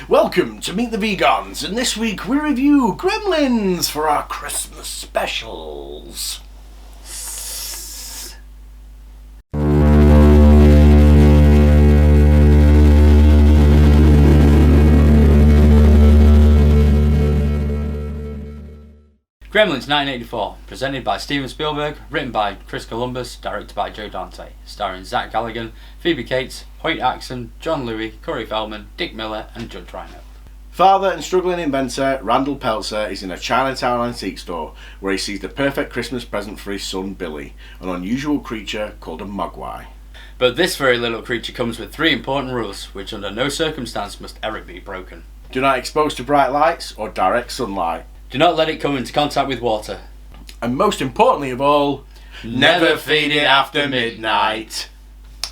Welcome to Meet the Vegans, and this week we review Gremlins for our Christmas specials. Gremlins 1984, presented by Steven Spielberg, written by Chris Columbus, directed by Joe Dante, starring Zach Galligan, Phoebe Cates, Hoyt Axon, John Louie, Corey Feldman, Dick Miller and Judge Reinhold. Father and struggling inventor Randall PELTZER is in a Chinatown antique store where he sees the perfect Christmas present for his son Billy, an unusual creature called a MOGWAI. But this very little creature comes with 3 important rules, which under no circumstance must ever be broken. Do not expose to bright lights or direct sunlight. Do not let it come into contact with water. And most importantly of all, never feed it after midnight.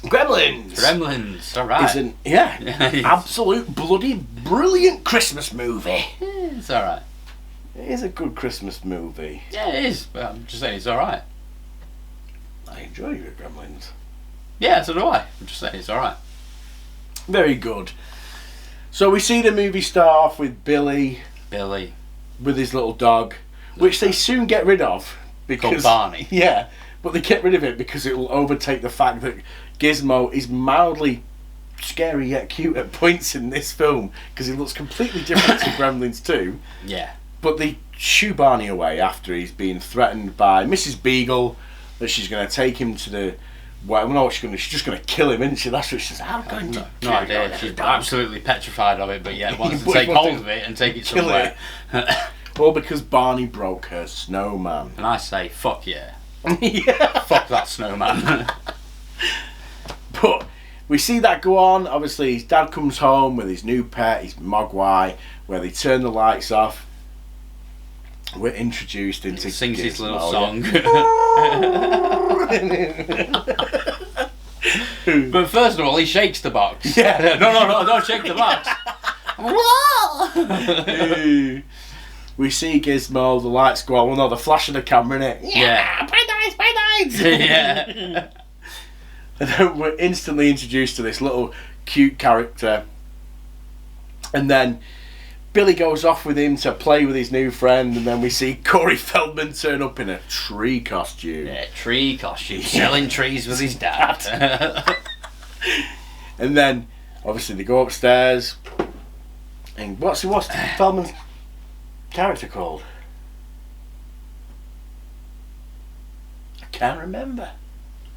Gremlins! Gremlins, alright. Is an absolute bloody brilliant Christmas movie. It's alright. It is a good Christmas movie. Yeah, it is, but I'm just saying it's alright. I enjoy your Gremlins. Yeah, so do I. I'm just saying it's alright. Very good. So we see the movie start off with Billy with his little dog, which they soon get rid of because called Barney. Yeah, but they get rid of it because it will overtake the fact that Gizmo is mildly scary yet cute at points in this film because he looks completely different to Gremlins 2. Yeah. But they shoo Barney away after he's been threatened by Mrs. Beagle that she's going to take him to the... Well, no, she's just going to kill him, isn't she? That's what she says. I'm going to no idea. She's absolutely petrified of it, but yeah, wants to take hold of it and take it somewhere. All because Barney broke her snowman. And I say, fuck yeah. Yeah. Fuck that snowman. But we see that go on. Obviously, his dad comes home with his new pet, his Mogwai, where they turn the lights off. We're introduced into... He sings his little Gizmo, song. But first of all, he shakes the box. Yeah. No, don't shake the box. We see Gizmo, the lights go on. Well, no, the flash of the camera in it. Yeah. Nice. Yeah. And then we're instantly introduced to this little cute character. And then Billy goes off with him to play with his new friend, and then we see Corey Feldman turn up in a tree costume. Yeah, tree costume, selling trees with his dad. And then, obviously, they go upstairs, and what's Feldman's character called? I can't remember.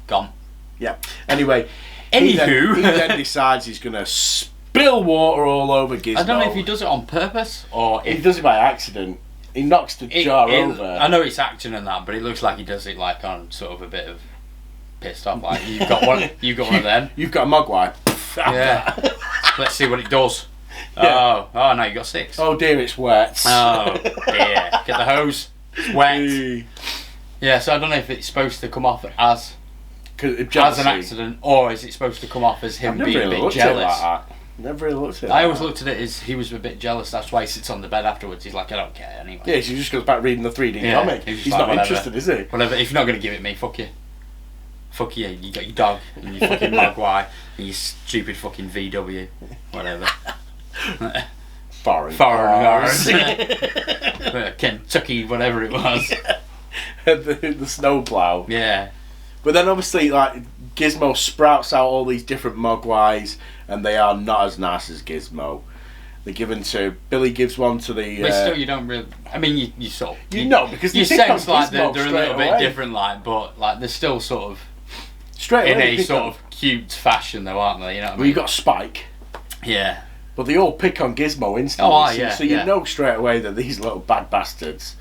Gone. Yeah. Anyway, Anywho, he then decides he's going to spill water all over Gizmo. I don't know if he does it on purpose or if he does it by accident. He knocks the jar over. I know it's action and that, but it looks like he does it like on sort of a bit of pissed off. Like you've got one. You've got one of them. You've got a Mogwai. Yeah. Let's see what it does. Yeah. Oh no, you got 6. Oh dear, it's wet. Oh dear. Get the hose. It's wet. Yeah. So I don't know if it's supposed to come off as an accident, or is it supposed to come off as him being a bit jealous? Never really looked at it. I always looked at it as he was a bit jealous. That's why he sits on the bed afterwards. He's like, I don't care anyway. Yeah, he just goes back reading the 3D comic. He's like, not whatever. interested, is he? Whatever. If you're not going to give it me, fuck you. Fuck you. You got your dog and your fucking Mogwai and your stupid fucking VW. Whatever. Foreign cars. Kentucky, whatever it was. the snowplow. Yeah. But then obviously, like, Gizmo sprouts out all these different Mogwais, and they are not as nice as Gizmo. They're given to... Billy gives one to the... But still, you don't really... I mean, you sort of... You know, because you sense like they're a little away. bit different, like, but like they're still sort of... Straight away, in a sort of cute fashion, though, aren't they? You know what I mean? Well, you got Spike. Yeah. But they all pick on Gizmo instantly. Oh, yeah. So you know straight away that these little bad bastards...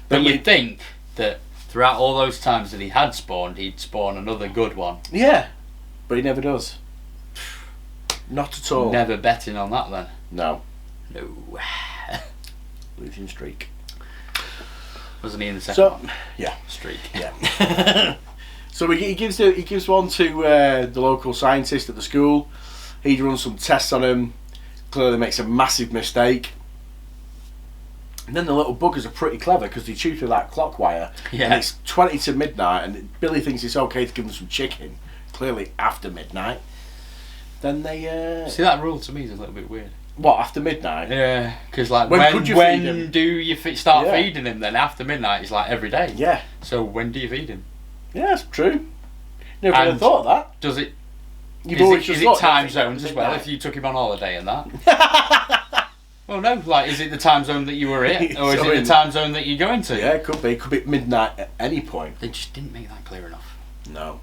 But you'd think that throughout all those times that he had spawned, he'd spawn another good one. Yeah. But he never does. Not at all. Never betting on that then. No. No. Losing streak. Wasn't he in the second one? Yeah. Streak. Yeah. So he gives one to the local scientist at the school. He runs some tests on him. Clearly makes a massive mistake. And then the little buggers are pretty clever because they chew through that clock wire. Yeah. And it's 20 to midnight, and Billy thinks it's okay to give them some chicken. Clearly after midnight. then they... See, that rule to me is a little bit weird. What, after midnight? Yeah, because like When could you feed when him? do you start feeding him then? After midnight is like every day. Yeah. So when do you feed him? Yeah, that's true. Never would have thought of that. Does it... You've always just is it thought time zones as well, midnight. if you took him on holiday and that? Well, no, like, is it the time zone that you were in? Or is it the time zone that you're going to? Yeah, it could be. It could be midnight at any point. They just didn't make that clear enough. No.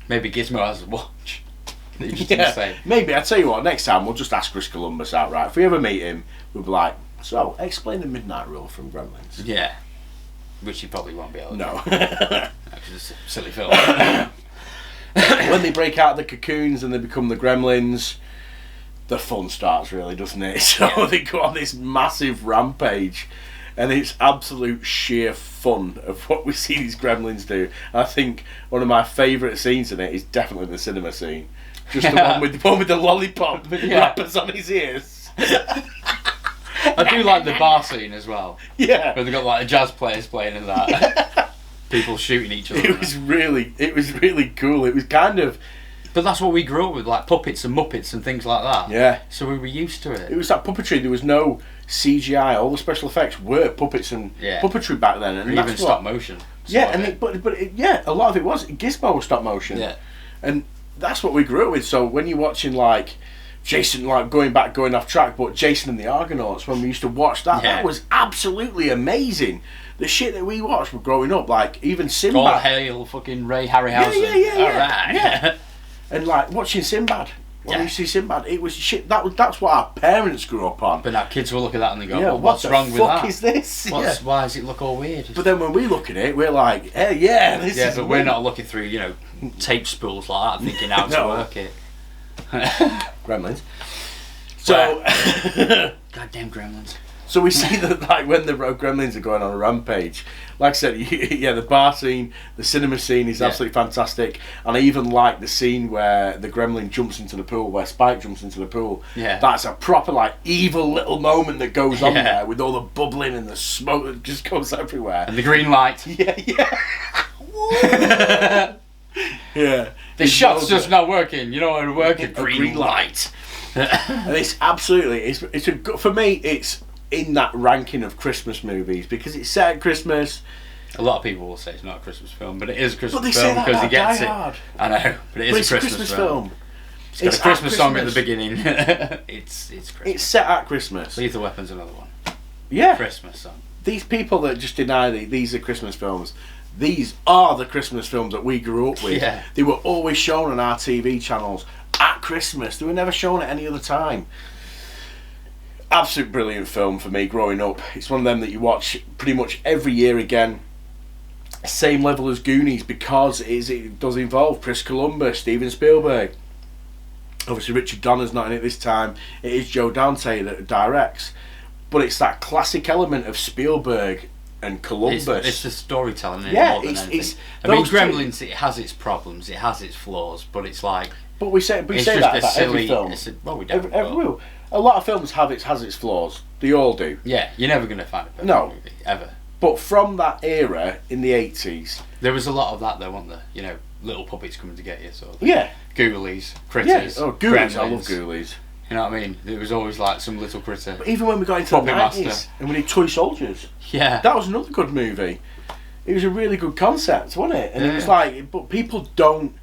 Maybe Gizmo has a watch. They just didn't say. Maybe. I tell you what, next time we'll just ask Chris Columbus outright. If we ever meet him, we'll be like, so, explain the midnight rule from Gremlins. Yeah. Which you probably won't be able to No. Because it's a silly film. When they break out the cocoons and they become the Gremlins, the fun starts really, doesn't it? So they go on this massive rampage, and it's absolute sheer fun of what we see these Gremlins do. And I think one of my favourite scenes in it is definitely the cinema scene. Just the one with the lollipop wrappers on his ears. I do like the bar scene as well. Yeah. Where they've got like the jazz players playing in that. People shooting each other. It was really cool. It was kind of... But that's what we grew up with, like puppets and Muppets and things like that. Yeah. So we were used to it. It was that puppetry. There was no CGI. All the special effects were puppets and puppetry back then. And even stop motion. Yeah, and a lot of it was. Gizmo was stop motion. Yeah. And that's what we grew up with. So when you're watching like Jason, like going off track, but Jason and the Argonauts, when we used to watch that, that was absolutely amazing. The shit that we watched were growing up, like even Sinbad. All hail fucking Ray Harryhausen. Yeah. And like watching Sinbad. When you see Sinbad, it was shit. That's what our parents grew up on. But now kids will look at that and they go, well, what's wrong with that? What the fuck is this? Why does it look all weird? But then when we look at it, we're like, hey, this is... but we're not looking through, tape spools like that, thinking how to work it. Gremlins. So... Goddamn Gremlins. So we see that, like, when the Gremlins are going on a rampage, like I said, the bar scene, the cinema scene is absolutely fantastic, and I even like the scene where the Gremlin jumps into the pool, where Spike jumps into the pool. Yeah. That's a proper, like, evil little moment that goes on there, with all the bubbling and the smoke that just goes everywhere. And the green light. Yeah. Yeah. The shot's just not working. You know what would work? A green light. And it's absolutely, it's a good, for me, it's in that ranking of Christmas movies because it's set at Christmas. A lot of people will say it's not a Christmas film, but it is a Christmas but they film say that because he gets Die it. Hard. I know, but it is a Christmas film. It's got a Christmas song at the beginning. It's Christmas. It's set at Christmas. Lethal Weapon's another one. Yeah. Christmas song. These people that just deny these are Christmas films, these are the Christmas films that we grew up with. Yeah. They were always shown on our TV channels at Christmas. They were never shown at any other time. Absolute brilliant film for me growing up. It's one of them that you watch pretty much every year again. Same level as Goonies because it does involve Chris Columbus, Steven Spielberg. Obviously Richard Donner's not in it this time. It is Joe Dante that directs. But it's that classic element of Spielberg and Columbus. It's the storytelling more than anything. I mean, Gremlins, it has its problems, it has its flaws, but it's like... But we say that about every film. We don't. Every a lot of films has its flaws. They all do. Yeah, you're never going to find a perfect movie, ever. But from that era, in the 80s... There was a lot of that though, wasn't there? Little puppets coming to get you, sort of. Yeah. Ghoulies, critters, Ghoulies, Gremlins. I love Ghoulies. You know what I mean? It was always like some little critter. But even when we got into Puppet the 90s, Master. and we did Toy Soldiers... Yeah. That was another good movie. It was a really good concept, wasn't it? And it was like... But people don't...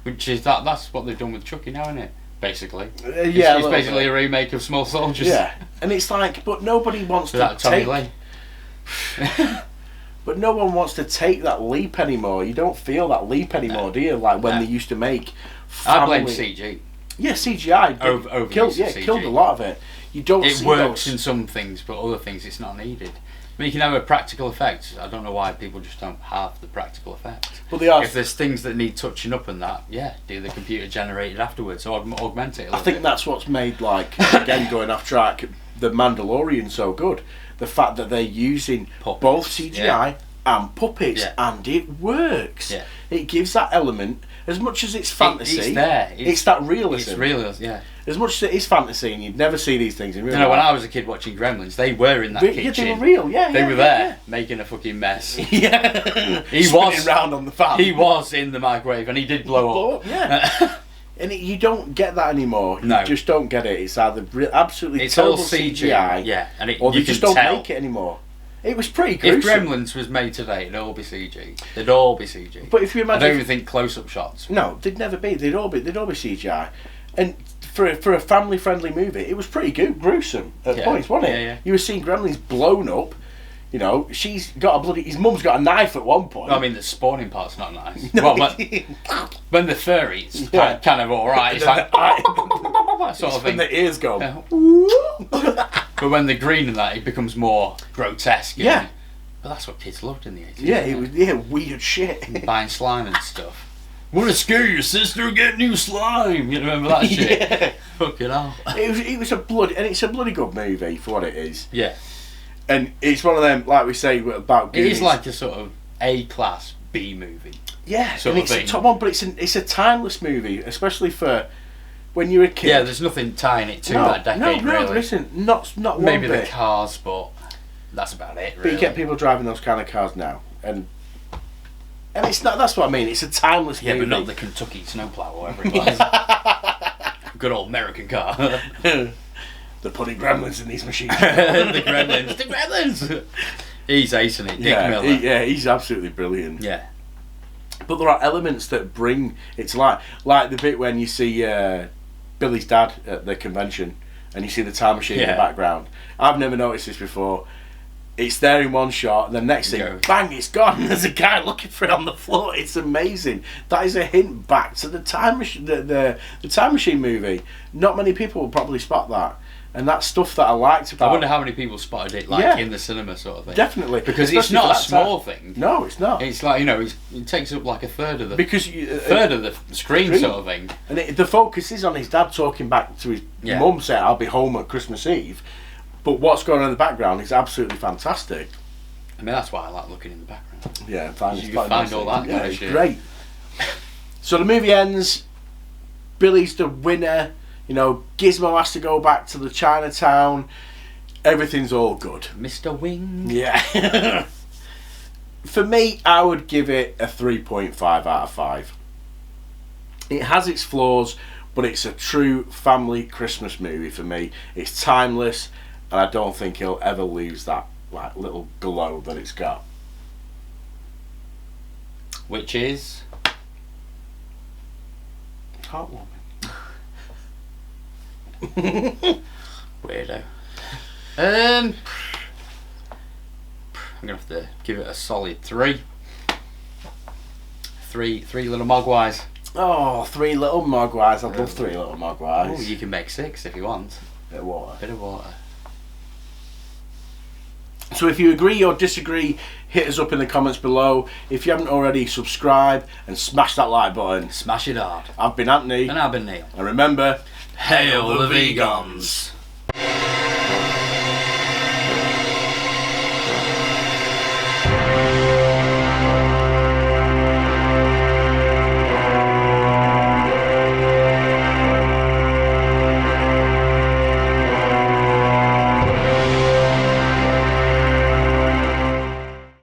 Which is that's what they've done with Chucky now, isn't it? Basically. Yeah, it's basically a remake of Small Soldiers. Yeah, and it's like, but nobody wants to Tommy take. Lee. But no one wants to take that leap anymore. You don't feel that leap anymore, do you? Like when they used to make. I blame CG. Yeah, CGI killed a lot of it. You don't. It works in some things, but other things it's not needed. I mean, you can have a practical effect. I don't know why people just don't have the practical effect. But they are. If there's things that need touching up and that, do the computer generated afterwards or augment it. I think that's what's made, like, again going off track, The Mandalorian so good. The fact that they're using both CGI and puppets, and it works. Yeah. It gives that element, as much as it's fantasy. It's there. It's that realism. It's realism, yeah. As much as it is fantasy, and you'd never see these things in real life. When I was a kid watching Gremlins, they were in that kitchen. Yeah, they were real. Yeah, they were there making a fucking mess. Yeah, he was around on the fan. He was in the microwave, and he did blow up. Yeah. And you don't get that anymore. No. You just don't get it. It's either absolutely It's terrible all CG, CGI, yeah, and or they you just can don't tell. make it anymore. It was pretty gruesome. If Gremlins was made today, it'd all be CG. They'd all be CG. But if you I imagine, don't even think close-up shots. no, they'd never be. They'd all be CGI. And for a family-friendly movie, it was pretty gruesome at points, wasn't it? Yeah, yeah. You were seeing Gremlins blown up. You know, she's got his mum's got a knife at one point. I mean, the spawning part's not nice. No, Well, when they're furry, it's Yeah. kind of alright. It's like sort of when thing. the ears go. But when they're green and that, it becomes more grotesque. Yeah. But that's what kids loved in the 80s. Yeah, it was weird shit. Buying slime and stuff. Want to scare your sister? Get new slime. You remember that shit? Yeah. Fucking hell. It's a bloody good movie for what it is. Yeah. And it's one of them, like we say about It Goonies. is like a sort of A-class B movie. yeah, sort and of it's thing. a top one, but it's a timeless movie, especially for when you're a kid. Yeah, there's nothing tying it to that decade, no, really. listen, not one Maybe bit. the cars, but that's about it, really. But you get people driving those kind of cars now, and it's not. That's what I mean. It's a timeless Yeah, movie. but not the Kentucky snowplow or whatever it was. Good old American car. They're putting Gremlins in these machines. The Gremlins. The Gremlins! He's acing it. Dick Miller. He's absolutely brilliant. Yeah. But there are elements that bring it's like the bit when you see Billy's dad at the convention and you see the time machine in the background. I've never noticed this before. It's there in one shot, and the next thing, bang, it's gone. There's a guy looking for it on the floor. It's amazing. That is a hint back to the time machine, the time machine movie. Not many people will probably spot that, and that's stuff that I liked about. I wonder how many people spotted it, like in the cinema sort of thing. Definitely, because it's not a small thing. No, it's not. It's like it takes up like a third of the third of the screen sort of thing. And the focus is on his dad talking back to his mum saying, "I'll be home at Christmas Eve." But what's going on in the background is absolutely fantastic. I mean, that's why I like looking in the background. Yeah, you can find all that kind of shit. Great. So the movie ends. Billy's the winner. You know, Gizmo has to go back to the Chinatown. Everything's all good. Mr. Wing. Yeah. For me, I would give it a 3.5 out of 5. It has its flaws, but it's a true family Christmas movie for me. It's timeless, and I don't think it'll ever lose that like little glow that it's got. Which is Heartwarming. Weirdo. I'm gonna have to give it a solid 3. Three little mogwais. Oh, 3 little mogwais. I love 3 little mogwais. Oh, you can make 6 if you want. Bit of water. Bit of water. So if you agree or disagree, hit us up in the comments below. If you haven't already, subscribe and smash that like button. Smash it hard. I've been Anthony. And I've been Neil. And remember, Hail the vegans!